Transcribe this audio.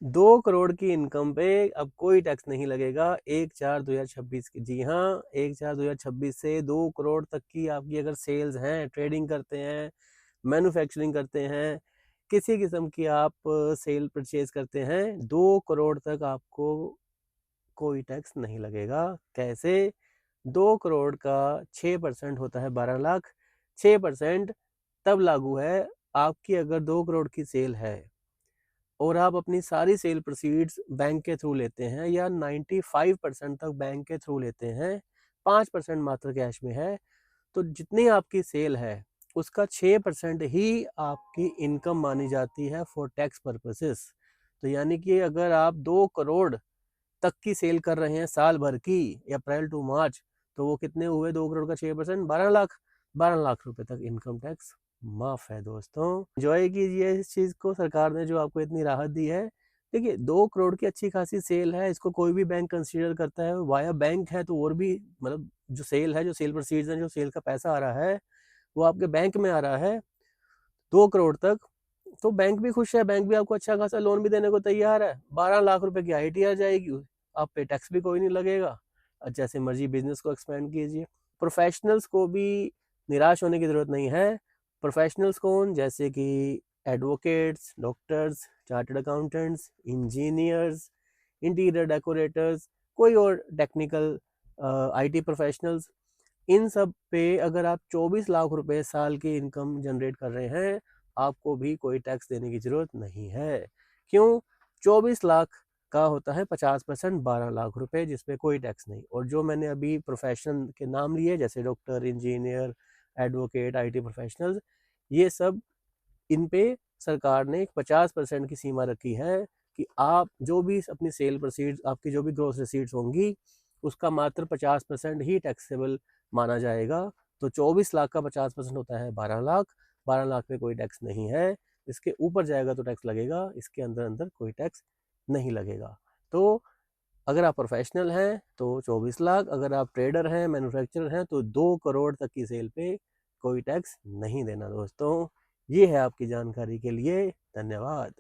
2 करोड़ की इनकम पे अब कोई टैक्स नहीं लगेगा 1/4/2026 की। जी हाँ, 1/4/2026 से 2 करोड़ तक की आपकी अगर सेल्स हैं, ट्रेडिंग करते हैं, मैन्युफैक्चरिंग करते हैं, किसी किस्म की आप सेल परचेज करते हैं, 2 करोड़ तक आपको कोई टैक्स नहीं लगेगा। कैसे? 2 करोड़ का 6% होता है 12 लाख। 6% तब लागू है आपकी अगर 2 करोड़ की सेल है और आप अपनी सारी सेल प्रोसीड्स बैंक के थ्रू लेते हैं या 95% तक बैंक के थ्रू लेते हैं, 5% मात्र कैश में है, तो जितनी आपकी सेल है उसका 6% ही आपकी इनकम मानी जाती है फॉर टैक्स पर्पसेस। तो यानी कि अगर आप 2 करोड़ तक की सेल कर रहे हैं साल भर की, अप्रैल टू मार्च, तो वो कितने हुए? 2 करोड़ का 6%, 12 लाख। 12 लाख रुपए तक इनकम टैक्स माफ है दोस्तों। एंजॉय कीजिए इस चीज को, सरकार ने जो आपको इतनी राहत दी है। देखिए 2 करोड़ की अच्छी खासी सेल है, इसको कोई भी बैंक कंसीडर करता है, वाया बैंक है तो और भी, मतलब जो सेल है, जो सेल प्रोसीड्स हैं, जो सेल का पैसा आ रहा है वो आपके बैंक में आ रहा है 2 करोड़ तक, तो बैंक भी खुश है, बैंक भी आपको अच्छा खासा लोन भी देने को तैयार है। 12 लाख रुपए की आईटी आ जाएगी, आप पे टैक्स भी कोई नहीं लगेगा। जैसे मर्जी बिजनेस को एक्सपेंड कीजिए। प्रोफेशनल्स को भी निराश होने की जरूरत नहीं है। प्रोफेशनल्स कौन? जैसे कि advocates, doctors, chartered accountants, engineers, interior decorators, कोई और टेक्निकल आईटी प्रोफेशनल्स, इन सब पे अगर आप 24 लाख रुपए साल की इनकम जनरेट कर रहे हैं, आपको भी कोई टैक्स देने की जरूरत नहीं है। क्यों? 24 लाख का होता है 50%, 12 लाख रुपए, जिसपे कोई टैक्स नहीं। और जो मैंने अभी प्रोफेशन के नाम लिए, जैसे doctor, engineer, advocate, IT professionals, ये सब, इन पे सरकार ने एक 50% की सीमा रखी है कि आप जो भी अपनी सेल प्रोसीड्स, आपकी जो भी ग्रोस रिसीट्स होंगी, उसका मात्र 50% ही टैक्सेबल माना जाएगा। तो 24 लाख का 50% होता है 12 लाख। 12 लाख पे कोई टैक्स नहीं है। इसके ऊपर जाएगा तो टैक्स लगेगा, इसके अंदर अंदर कोई टैक्स नहीं लगेगा। तो अगर आप प्रोफेशनल हैं तो 24 लाख, अगर आप ट्रेडर हैं, मैन्युफैक्चरर हैं, तो 2 करोड़ तक की सेल पे कोई टैक्स नहीं देना दोस्तों। ये है आपकी जानकारी के लिए, धन्यवाद।